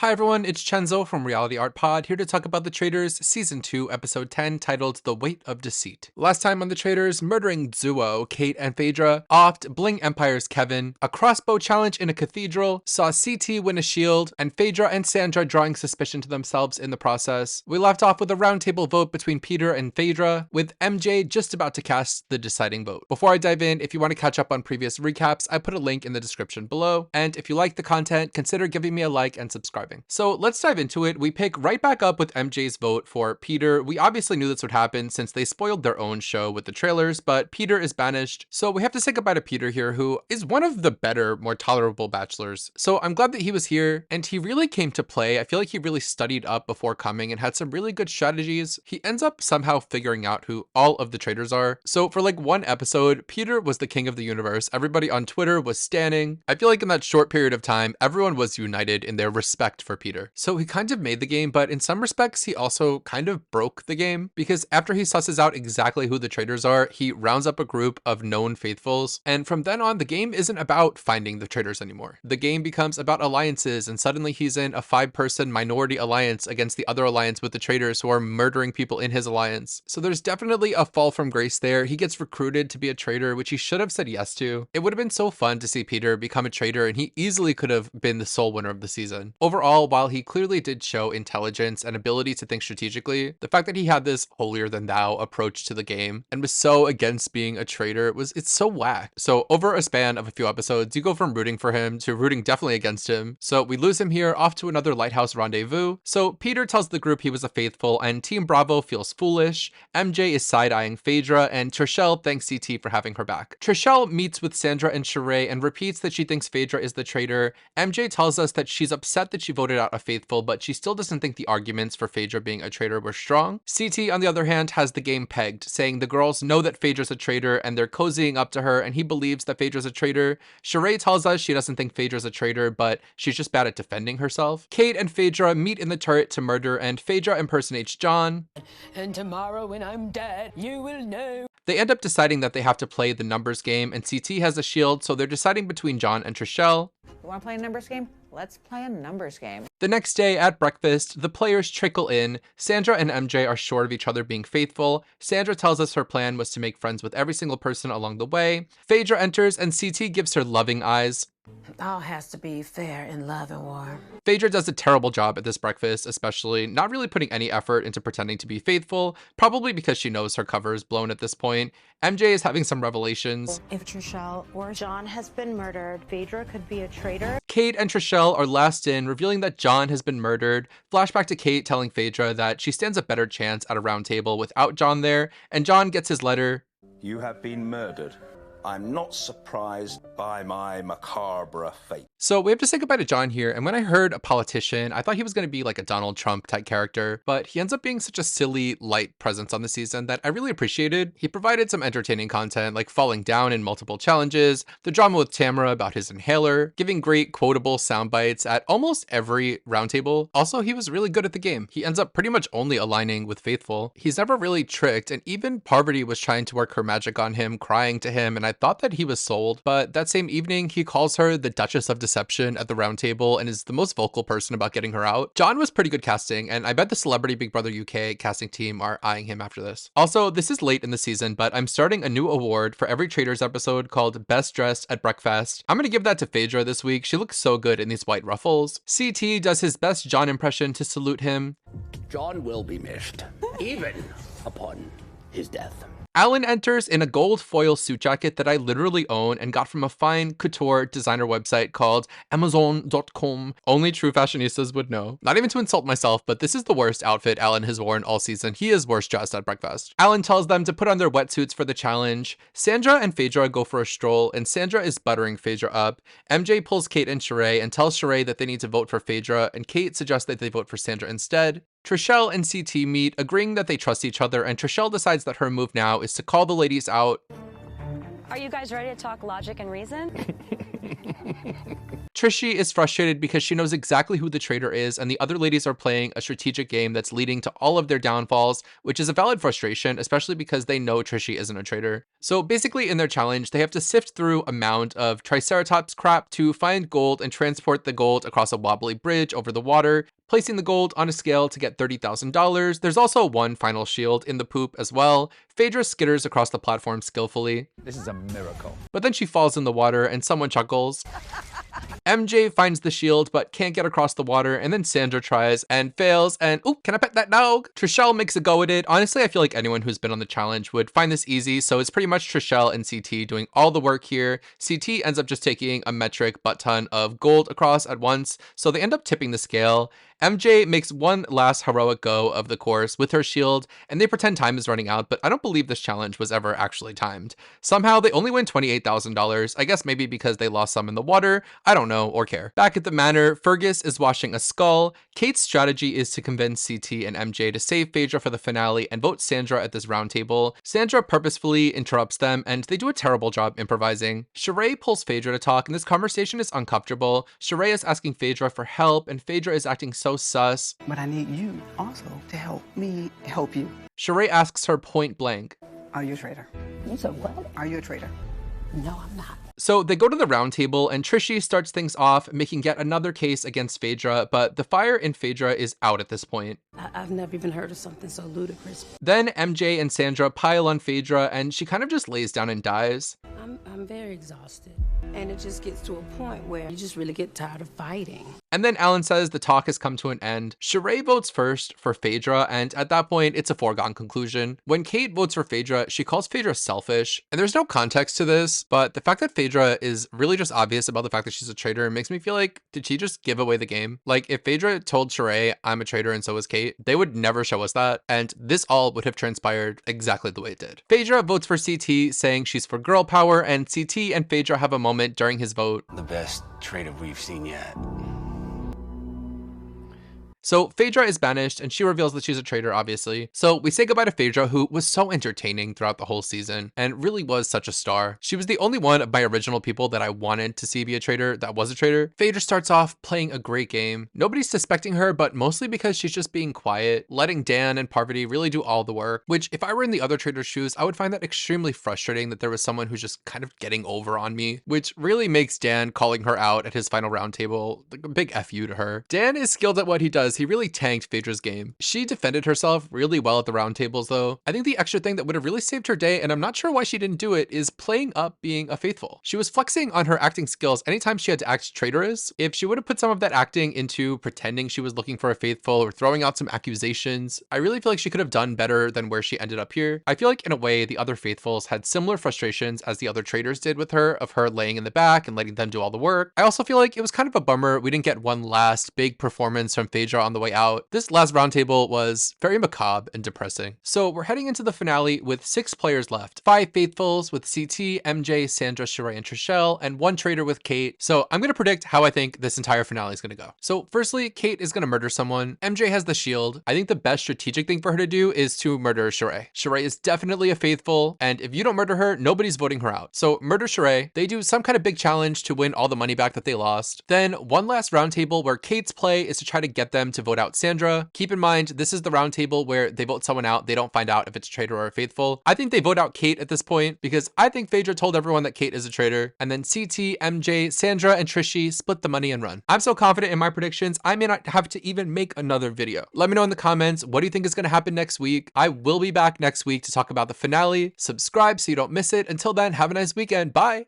Hi everyone, it's Chenzo from Reality Art Pod, here to talk about The Traitors Season 2, Episode 10, titled The Weight of Deceit. Last time on The Traitors, murdering Zuo, Kate, and Phaedra, offed Bling Empire's Kevin, a crossbow challenge in a cathedral, saw CT win a shield, and Phaedra and Sandra drawing suspicion to themselves in the process. We left off with a roundtable vote between Peter and Phaedra, with MJ just about to cast the deciding vote. Before I dive in, if you want to catch up on previous recaps, I put a link in the description below, and if you like the content, consider giving me a like and subscribing. So let's dive into it. We pick right back up with MJ's vote for Peter. We obviously knew this would happen since they spoiled their own show with the trailers, but Peter is banished. So we have to say goodbye to Peter here, who is one of the better, more tolerable bachelors. So I'm glad that he was here, and he really came to play. I feel like he really studied up before coming and had some really good strategies. He ends up somehow figuring out who all of the traitors are. So for like one episode, Peter was the king of the universe. Everybody on Twitter was standing. I feel like in that short period of time, everyone was united in their respect for Peter. So he kind of made the game, but in some respects, he also kind of broke the game, because after he susses out exactly who the traitors are, he rounds up a group of known faithfuls. And from then on, the game isn't about finding the traitors anymore. The game becomes about alliances, and suddenly he's in a 5-person minority alliance against the other alliance with the traitors who are murdering people in his alliance. So there's definitely a fall from grace there. He gets recruited to be a traitor, which he should have said yes to. It would have been so fun to see Peter become a traitor, and he easily could have been the sole winner of the season. Overall, while he clearly did show intelligence and ability to think strategically, the fact that he had this holier than thou approach to the game and was so against being a traitor it's so whack. So over a span of a few episodes, you go from rooting for him to rooting definitely against him. So we lose him here, off to another lighthouse rendezvous. So Peter tells the group he was a faithful, and Team Bravo feels foolish. MJ is side-eyeing Phaedra, and Trishelle thanks CT for having her back. Trishelle meets with Sandra and Sheree and repeats that she thinks Phaedra is the traitor. MJ tells us that she's upset that she voted out a faithful, but she still doesn't think the arguments for Phaedra being a traitor were strong. CT, on the other hand, has the game pegged, saying the girls know that Phaedra's a traitor and they're cozying up to her, and he believes that Phaedra's a traitor. Sheree tells us she doesn't think Phaedra's a traitor, but she's just bad at defending herself. Kate and Phaedra meet in the turret to murder, and Phaedra impersonates John. And tomorrow when I'm dead, you will know. They end up deciding that they have to play the numbers game, and CT has a shield, so they're deciding between John and Trishelle. You want to play a numbers game? Let's play a numbers game. The next day at breakfast, the players trickle in. Sandra and MJ are sure of each other being faithful. Sandra tells us her plan was to make friends with every single person along the way. Phaedra enters, and CT gives her loving eyes. All has to be fair in love and war. Phaedra does a terrible job at this breakfast, especially not really putting any effort into pretending to be faithful, probably because she knows her cover is blown at this point. MJ is having some revelations. If Trishelle or John has been murdered, Phaedra could be a traitor. Kate and Trishelle are last in, revealing that John has been murdered. Flashback to Kate telling Phaedra that she stands a better chance at a round table without John there, and John gets his letter. You have been murdered. I'm not surprised by my macabre fate. So we have to say goodbye to John here, and when I heard a politician, I thought he was going to be like a Donald Trump type character, but he ends up being such a silly, light presence on the season that I really appreciated. He provided some entertaining content, like falling down in multiple challenges, the drama with Tamara about his inhaler, giving great quotable sound bites at almost every roundtable. Also, he was really good at the game. He ends up pretty much only aligning with Faithful. He's never really tricked, and even Parvati was trying to work her magic on him, crying to him, and I thought that he was sold, but that same evening, he calls her the Duchess of Deception at the round table and is the most vocal person about getting her out. John was pretty good casting, and I bet the Celebrity Big Brother UK casting team are eyeing him after this. Also, this is late in the season, but I'm starting a new award for every Traitors episode called Best Dressed at Breakfast. I'm gonna give that to Phaedra this week. She looks so good in these white ruffles. CT does his best John impression to salute him. John will be missed, even upon his death. Alan enters in a gold foil suit jacket that I literally own and got from a fine couture designer website called Amazon.com. Only true fashionistas would know. Not even to insult myself, but this is the worst outfit Alan has worn all season. He is worst dressed at breakfast. Alan tells them to put on their wetsuits for the challenge. Sandra and Phaedra go for a stroll, and Sandra is buttering Phaedra up. MJ pulls Kate and Sheree and tells Sheree that they need to vote for Phaedra, and Kate suggests that they vote for Sandra instead. Trishelle and CT meet, agreeing that they trust each other, and Trishelle decides that her move now is to call the ladies out. Are you guys ready to talk logic and reason? Trishie is frustrated because she knows exactly who the traitor is, and the other ladies are playing a strategic game that's leading to all of their downfalls, which is a valid frustration, especially because they know Trishie isn't a traitor. So basically in their challenge, they have to sift through a mound of Triceratops crap to find gold and transport the gold across a wobbly bridge over the water, placing the gold on a scale to get $30,000. There's also one final shield in the poop as well. Phaedra skitters across the platform skillfully. This is a miracle. But then she falls in the water and someone chuckles. MJ finds the shield but can't get across the water, and then Sandra tries and fails, and ooh, can I pet that dog? Trishelle makes a go at it. Honestly, I feel like anyone who's been on the challenge would find this easy, so it's pretty much Trishelle and CT doing all the work here. CT ends up just taking a metric butt ton of gold across at once, so they end up tipping the scale. MJ makes one last heroic go of the course with her shield, and they pretend time is running out, but I don't believe this challenge was ever actually timed. Somehow they only win $28,000, I guess maybe because they lost some in the water, I don't know or care. Back at the manor, Fergus is washing a skull. Kate's strategy is to convince CT and MJ to save Phaedra for the finale and vote Sandra at this round table. Sandra purposefully interrupts them, and they do a terrible job improvising. Sheree pulls Phaedra to talk, and this conversation is uncomfortable. Sheree is asking Phaedra for help, and Phaedra is acting so sus. But I need you also to help me help you. Sheree asks her point blank, Are you a traitor? You said what? Are you a traitor? No, I'm not. So they go to the round table, and Trishie starts things off, making yet another case against Phaedra, but the fire in Phaedra is out at this point. I've never even heard of something so ludicrous. Then MJ and Sandra pile on Phaedra, and she kind of just lays down and dies. I'm very exhausted. And it just gets to a point where you just really get tired of fighting. And then Alan says the talk has come to an end. Sheree votes first for Phaedra, and at that point, it's a foregone conclusion. When Kate votes for Phaedra, she calls Phaedra selfish, and there's no context to this, but the fact that Phaedra is really just obvious about the fact that she's a traitor makes me feel like, did she just give away the game? Like, if Phaedra told Sheree, I'm a traitor and so is Kate, they would never show us that, and this all would have transpired exactly the way it did. Phaedra votes for CT, saying she's for girl power, and CT and Phaedra have a moment during his vote. The best traitor we've seen yet. So Phaedra is banished, and she reveals that she's a traitor, obviously. So we say goodbye to Phaedra, who was so entertaining throughout the whole season and really was such a star. She was the only one of my original people that I wanted to see be a traitor that was a traitor. Phaedra starts off playing a great game. Nobody's suspecting her, but mostly because she's just being quiet, letting Dan and Parvati really do all the work, which if I were in the other traitor's shoes, I would find that extremely frustrating that there was someone who's just kind of getting over on me, which really makes Dan calling her out at his final round table like a big F you to her. Dan is skilled at what he does. He really tanked Phaedra's game. She defended herself really well at the round tables though. I think the extra thing that would have really saved her day, and I'm not sure why she didn't do it, is playing up being a faithful. She was flexing on her acting skills anytime she had to act traitorous. If she would have put some of that acting into pretending she was looking for a faithful or throwing out some accusations, I really feel like she could have done better than where she ended up here. I feel like in a way the other faithfuls had similar frustrations as the other traitors did with her, of her laying in the back and letting them do all the work. I also feel like it was kind of a bummer we didn't get one last big performance from Phaedra on the way out. This last roundtable was very macabre and depressing. So we're heading into the finale with 6 players left. 5 faithfuls with CT, MJ, Sandra, Sheree, and Trishelle, and 1 traitor with Kate. So I'm going to predict how I think this entire finale is going to go. So firstly, Kate is going to murder someone. MJ has the shield. I think the best strategic thing for her to do is to murder Sheree. Sheree is definitely a faithful, and if you don't murder her, nobody's voting her out. So murder Sheree. They do some kind of big challenge to win all the money back that they lost. Then one last roundtable where Kate's play is to try to get them to vote out Sandra. Keep in mind, this is the round table where they vote someone out. They don't find out if it's a traitor or a faithful. I think they vote out Kate at this point because I think Phaedra told everyone that Kate is a traitor. And then CT, MJ, Sandra, and Trishie split the money and run. I'm so confident in my predictions, I may not have to even make another video. Let me know in the comments, what do you think is going to happen next week? I will be back next week to talk about the finale. Subscribe so you don't miss it. Until then, have a nice weekend. Bye.